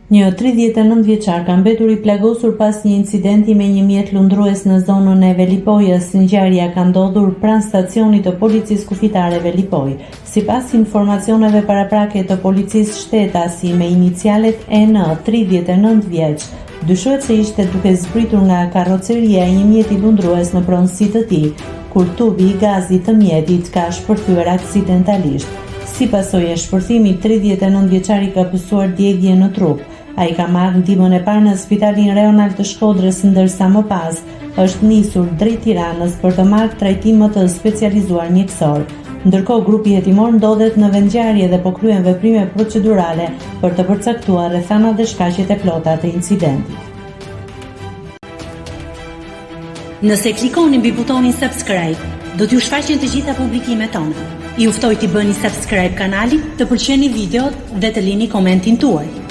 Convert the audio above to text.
Një 39 vjeçar ka mbetur i plagosur pas një incidenti me një mjet lundrues në zonën e Velipojës. Ngjarja ka ndodhur pranë stacionit të policisë kufitare Velipoj. Sipas informacioneve paraprake të policisë shtetasi me inicialet EN, 39 vjeç, dyshohet se ishte duke zbritur nga karroceria e një mjeti lundrues në pronësi të tij, kur tubi i gazit të mjetit ka shpërthyer aksidentalisht. Si pasojë e shpërthimit, 39 vjeçari ka pësuar djegje në trup. Ai ka marrë ndihmën e parë në Spitalin Rajonal të Shkodrës, ndërsa më pas është nisur drejt Tiranës për të marrë trajtim më të specializuar mjekësor. Ndërkohë, grupi hetimor ndodhet në vendngjarje dhe po kryen veprime procedurale për të përcaktuar rrethanat dhe shkaqjet e plota të incidentit. Nëse klikoni mbi butonin subscribe, do t'ju shfaqen të gjitha publikimet tona. Ju ftoj t'i bëni subscribe kanalit, të pëlqeni videot dhe të lini komentin tuaj.